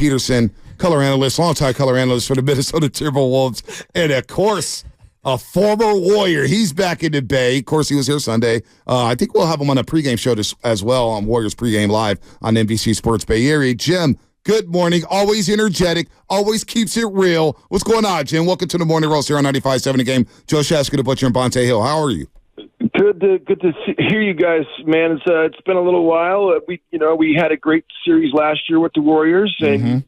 Petersen, color analyst, longtime color analyst for the Minnesota Timberwolves, and of course, a former Warrior. He's back in the Bay. Of course, he was here Sunday. I think we'll have him on a pregame show as well on Warriors Pregame Live on NBC Sports Bay Area. Jim, good morning. Always energetic. Always keeps it real. What's going on, Jim? Welcome to the Morning Roast here on 95.7 The Game. Joe Shasky, the Butcher, and Bonte Hill. How are you? Good to hear you guys, man. It's been a little while. We had a great series last year with the Warriors and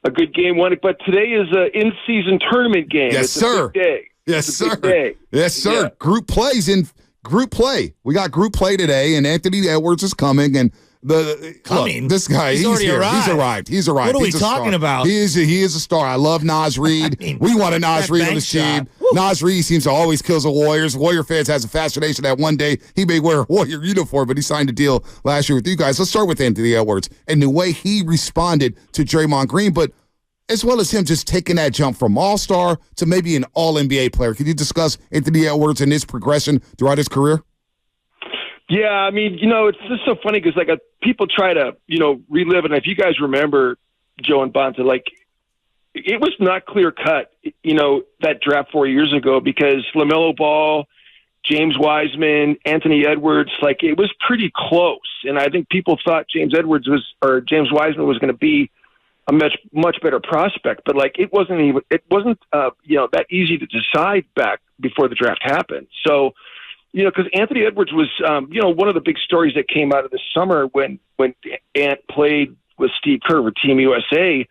a good game one. But today is an in-season tournament game. Yes, it's sir. A big day. Yes, sir. Day. Yes, sir. Yeah. Group plays in group play. We got group play today, and Anthony Edwards is coming. And this guy, he's already here. arrived. He's arrived. What are we He's a talking star. about? He is a star. I love Naz Reid. We want a Naz Reid on the team. Naz Reid seems to always kill the Warriors. Warrior fans has a fascination that one day he may wear a Warrior uniform, but he signed a deal last year with you guys. Let's start with Anthony Edwards and the way he responded to Draymond Green, but as well as him just taking that jump from all-star to maybe an all-NBA player. Can you discuss Anthony Edwards and his progression throughout his career? Yeah, I mean, it's just so funny because, people try to, relive it. And if you guys remember, Joe and Bonta, it was not clear-cut, that draft 4 years ago because LaMelo Ball, James Wiseman, Anthony Edwards, it was pretty close. And I think people thought James Wiseman was going to be a much better prospect, but it wasn't that easy to decide back before the draft happened. So, because Anthony Edwards was, one of the big stories that came out of the summer when Ant played with Steve Kerr with Team USA,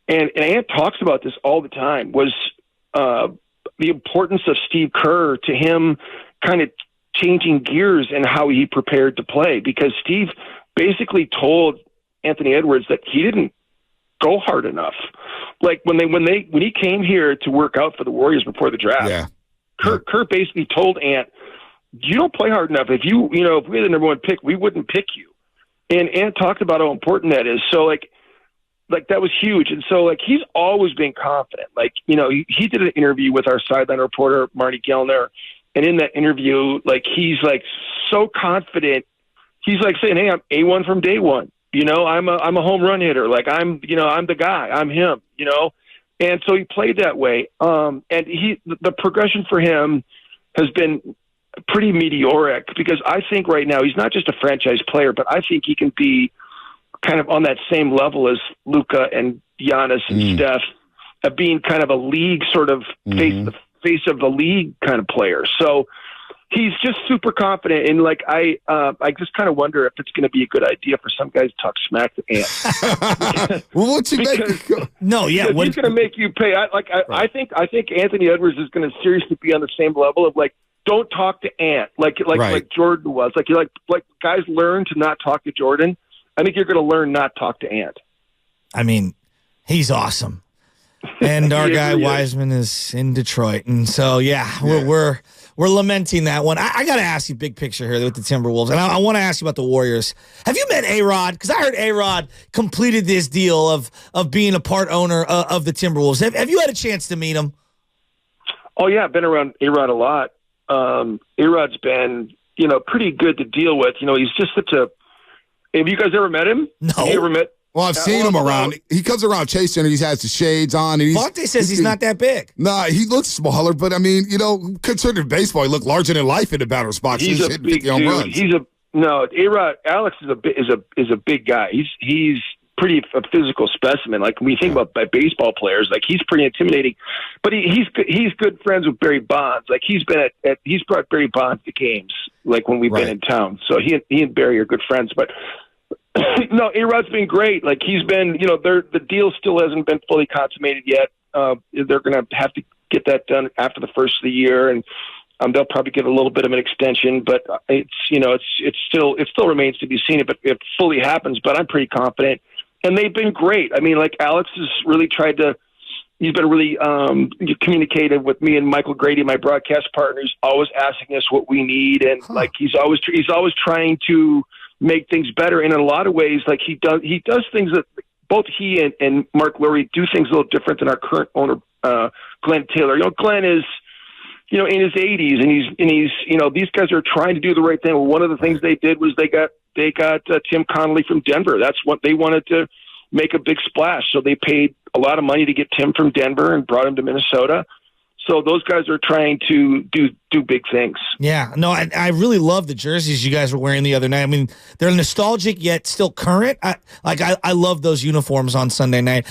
and Ant talks about this all the time, was the importance of Steve Kerr to him kind of changing gears and how he prepared to play, because Steve basically told Anthony Edwards that he didn't go hard enough. When he came here to work out for the Warriors before the draft, Kerr basically told Ant, you don't play hard enough. If we had the number one pick, we wouldn't pick you. And Ant talked about how important that is. So that was huge. And so he's always been confident. He did an interview with our sideline reporter, Marty Gellner. And in that interview, he's so confident. He's saying, hey, I'm A1 from day one. I'm a home run hitter. I'm the guy. I'm him. And so he played that way. And the progression for him has been pretty meteoric because I think right now he's not just a franchise player, but I think he can be kind of on that same level as Luka and Giannis and Steph, of being kind of a league sort of face of the league kind of player. So he's just super confident, and I just kind of wonder if it's going to be a good idea for some guys to talk smack to Ant. Well, what's he make? No, yeah, he's going to make you pay. I think Anthony Edwards is going to seriously be on the same level of don't talk to Ant like Jordan was. Like guys learn to not talk to Jordan. I think you're going to learn not talk to Ant. I mean, he's awesome. And our guy Wiseman is in Detroit. And so, we're lamenting that one. I got to ask you big picture here with the Timberwolves. And I want to ask you about the Warriors. Have you met A-Rod? Because I heard A-Rod completed this deal of being a part owner of the Timberwolves. Have you had a chance to meet him? Oh, yeah. I've been around A-Rod a lot. A-Rod's been, pretty good to deal with. He's just such a – have you guys ever met him? No. Have you ever met? Well, I've seen him around. He comes around Chase Center. He has the shades on. Bonte says he's not that big. Nah, he looks smaller, but I mean, considered baseball, he looked larger than life in the batter's box. He's a big dude. A-Rod, Alex is a big guy. He's pretty a physical specimen. When you think about baseball players, he's pretty intimidating. But he's good friends with Barry Bonds. He's been he's brought Barry Bonds to games when we've been in town. So he and Barry are good friends. But no, A-Rod's been great. He's been, the deal still hasn't been fully consummated yet. They're going to have to get that done after the first of the year, and they'll probably get a little bit of an extension. But it still remains to be seen if it fully happens. But I'm pretty confident, and they've been great. I mean, Alex has really tried to. He's been really communicative with me and Michael Grady, my broadcast partner. He's always asking us what we need, and he's always trying to make things better. And in a lot of ways, he does things that both he and Mark Lurie do things a little different than our current owner, Glenn Taylor. Glenn is, in his 80s, and he's these guys are trying to do the right thing. Well, one of the things they did was they got Tim Connolly from Denver. That's what they wanted to, make a big splash. So they paid a lot of money to get Tim from Denver and brought him to Minnesota. So those guys are trying to do big things. Yeah, no, I really love the jerseys you guys were wearing the other night. I mean, they're nostalgic yet still current. I love those uniforms on Sunday night.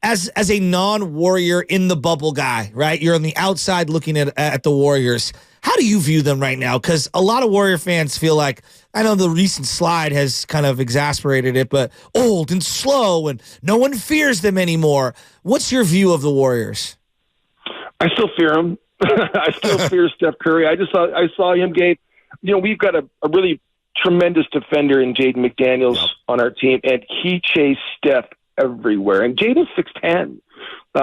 As a non-Warrior in the bubble guy, right? You're on the outside looking at the Warriors. How do you view them right now? Because a lot of Warrior fans feel like, I know the recent slide has kind of exasperated it, but old and slow and no one fears them anymore. What's your view of the Warriors? I still fear him. I still fear Steph Curry. I saw him, Gabe. We've got a really tremendous defender in Jaden McDaniels on our team, and he chased Steph everywhere. And Jaden's 6'10".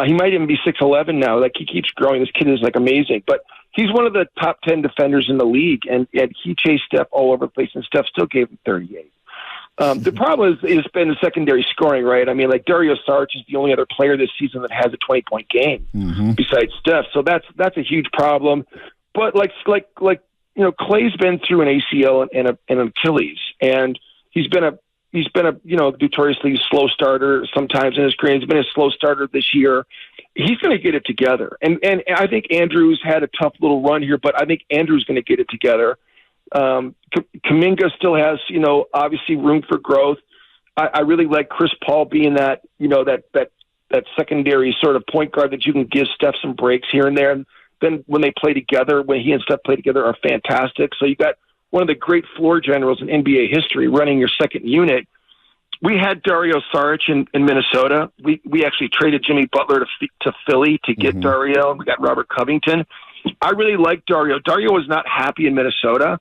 He might even be 6'11" now. Like, he keeps growing. This kid is amazing. But he's one of the top 10 defenders in the league, and he chased Steph all over the place, and Steph still gave him 38. The problem is been the secondary scoring, right? I mean, Dario Saric is the only other player this season that has a 20-point game besides Steph. So that's a huge problem. But Clay's been through an ACL and an Achilles, and he's been a notoriously slow starter sometimes in his career. He's been a slow starter this year. He's going to get it together. And I think Andrew's had a tough little run here, but I think Andrew's going to get it together. Kuminga still has, obviously room for growth. I really like Chris Paul being that secondary sort of point guard that you can give Steph some breaks here and there. And then when they play together, when he and Steph play together, are fantastic. So you got one of the great floor generals in NBA history running your second unit. We had Dario Saric in Minnesota. We actually traded Jimmy Butler to Philly to get Dario. We got Robert Covington. I really like Dario. Dario was not happy in Minnesota.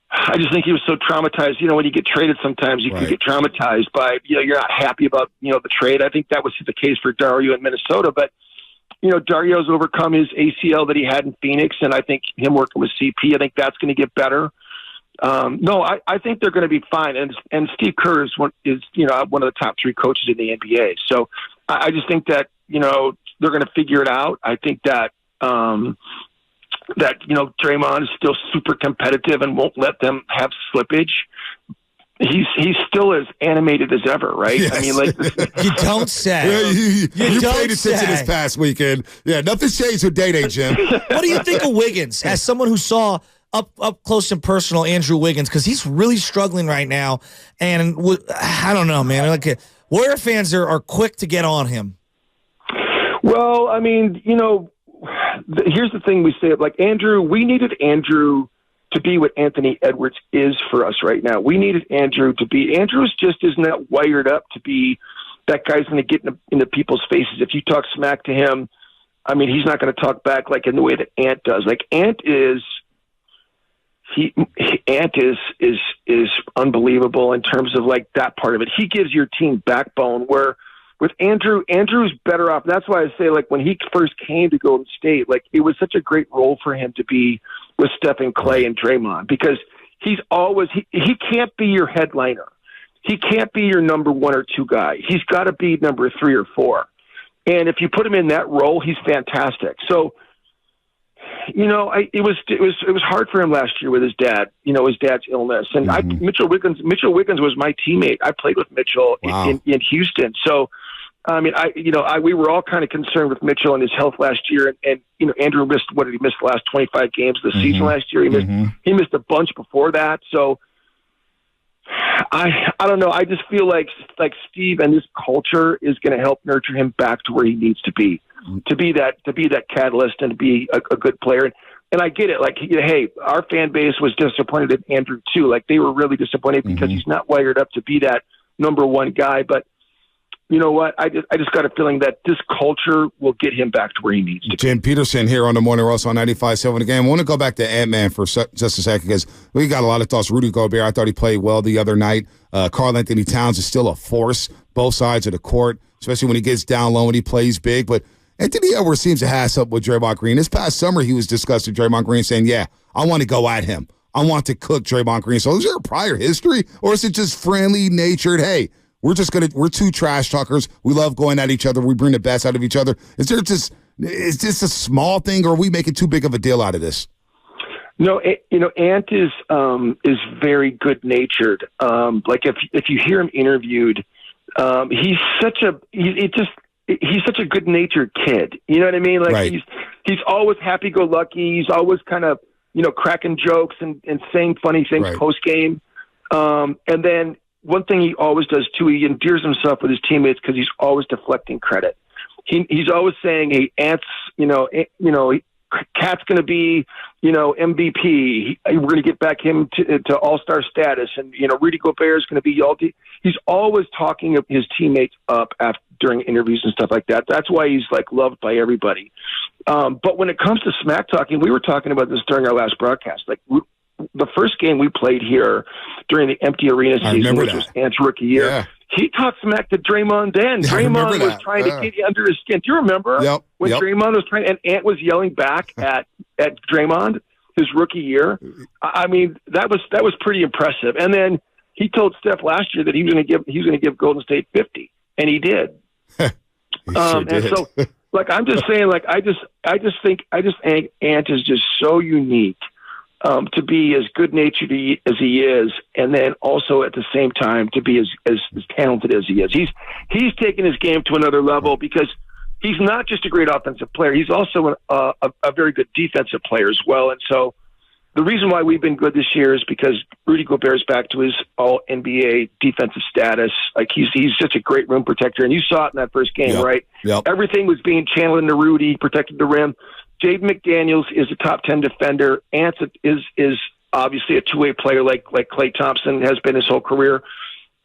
I just think he was so traumatized. When you get traded, sometimes you can get traumatized by, you're not happy about, the trade. I think that was the case for Dario in Minnesota. But, Dario's overcome his ACL that he had in Phoenix, and I think him working with CP, I think that's going to get better. I think they're going to be fine. And Steve Kerrs is one of the top 3 coaches in the NBA. So I just think that, they're going to figure it out. I think that, Draymond is still super competitive and won't let them have slippage. He's still as animated as ever, right? Yes. I mean, you don't say. You paid attention this past weekend. Yeah, nothing's changed with Day-Day, Jim. What do you think of Wiggins? As someone who saw up close and personal Andrew Wiggins, because he's really struggling right now, and I don't know, man. Warrior fans are quick to get on him. Well, I mean, here's the thing we say, Andrew, we needed Andrew to be what Anthony Edwards is for us right now. We needed Andrew to be. Andrews just isn't that wired up to be that guy's going to get into people's faces. If you talk smack to him, I mean, he's not going to talk back in the way that Ant does. Ant is unbelievable in terms of that part of it. He gives your team backbone, where with Andrew's better off. That's why I say, when he first came to Golden State, it was such a great role for him to be with Steph and Clay and Draymond, because he's always, he can't be your headliner. He can't be your number 1 or 2 guy. He's got to be number 3 or 4. And if you put him in that role, he's fantastic. So, it was hard for him last year with his dad, his dad's illness. And Mitchell Wiggins was my teammate. I played with Mitchell in Houston. So, I mean, we were all kind of concerned with Mitchell and his health last year. And Andrew missed he missed the last 25 games of the season last year. He missed a bunch before that. So I don't know. I just feel like Steve and this culture is going to help nurture him back to where he needs to be that catalyst and to be a good player. And I get it. Hey, our fan base was disappointed in Andrew too. They were really disappointed because he's not wired up to be that number 1 guy. But you know what? I just got a feeling that this culture will get him back to where he needs to be. Jim Petersen here on the Morning Roast on 95.7 again. I want to go back to Ant-Man for just a second, because we got a lot of thoughts. Rudy Gobert, I thought he played well the other night. Karl Anthony Towns is still a force, both sides of the court, especially when he gets down low and he plays big. But Anthony Edwards seems to have up with Draymond Green. This past summer, he was discussing Draymond Green, saying, yeah, I want to go at him. I want to cook Draymond Green. So is there a prior history, or is it just friendly-natured, hey, we're 2 trash talkers. We love going at each other. We bring the best out of each other. Is this a small thing, or are we making too big of a deal out of this? No, Ant is very good-natured. If you hear him interviewed, He's such a good-natured kid. You know what I mean? Like right. he's always happy-go-lucky. He's always kind of, cracking jokes and saying funny things right. post-game. And then one thing he always does too, he endears himself with his teammates because he's always deflecting credit. He's always saying, "Hey, Ant's, Cat's going to be, MVP. We're going to get back him to All-Star status, and Rudy Gobert is going to be Yaldi." He's always talking his teammates up during interviews and stuff like that. That's why he's loved by everybody. But when it comes to smack talking, we were talking about this during our last broadcast. The first game we played here during the empty arena season, which was Ant's rookie year. Yeah. He talked smack to Draymond then. Draymond was trying to get under his skin. Do you remember when Draymond was trying, and Ant was yelling back at Draymond his rookie year? I mean, that was pretty impressive. And then he told Steph last year that he was going to give Golden State 50, and he did. Sure did. And so, I'm just saying, I just think Ant is just so unique. To be as good-natured as he is, and then also at the same time to be as talented as he is. He's taken his game to another level because he's not just a great offensive player. He's also a very good defensive player as well. And so the reason why we've been good this year is because Rudy Gobert is back to his all-NBA defensive status. He's such a great rim protector, and you saw it in that first game, right? Yep. Everything was being channeled into Rudy. He protected the rim. Jaden McDaniels is a top 10 defender. Ant is obviously a two-way player like Klay Thompson has been his whole career.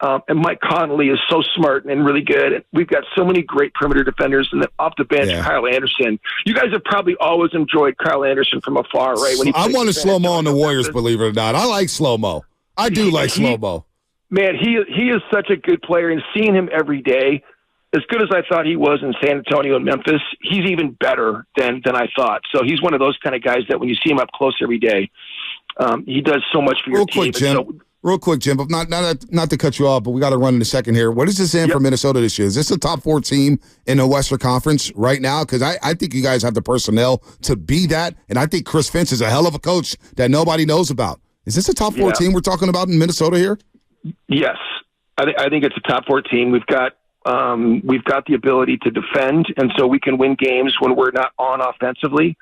And Mike Conley is so smart and really good. And we've got so many great perimeter defenders. And then off the bench, Kyle Anderson. You guys have probably always enjoyed Kyle Anderson from afar, right? I wanted slow-mo on the Warriors, believe it or not. I like slow-mo. I do like slow-mo. Man, he is such a good player. And seeing him every day, as good as I thought he was in San Antonio and Memphis, he's even better than I thought. So he's one of those kind of guys that when you see him up close every day, he does so much for your team. Real quick, Jim, but not to cut you off, but we got to run in a second here. What is this in for Minnesota this year? Is this a top 4 team in the Western Conference right now? Because I think you guys have the personnel to be that, and I think Chris Finch is a hell of a coach that nobody knows about. Is this a top 4 team we're talking about in Minnesota here? Yes. I think it's a top 4 team. We've got the ability to defend, and so we can win games when we're not on offensively.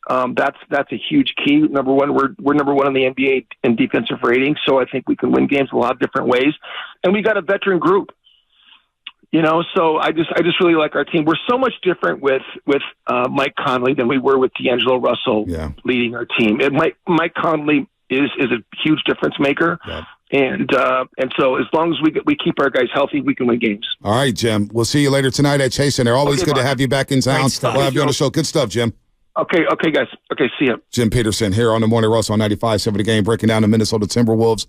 That's a huge key. Number one, we're number 1 in the NBA in defensive rating, so I think we can win games a lot of different ways. And we got a veteran group, So I just really like our team. We're so much different with Mike Conley than we were with D'Angelo Russell leading our team. And Mike Conley is a huge difference maker. Yeah. And so as long as we keep our guys healthy, we can win games. All right, Jim. We'll see you later tonight at Chase Center. Always good to have you back in town. We'll have you on the show. Good stuff, Jim. Okay, guys. Okay, see ya. Jim Petersen here on the Morning Russell on 95.7 The Game, breaking down the Minnesota Timberwolves.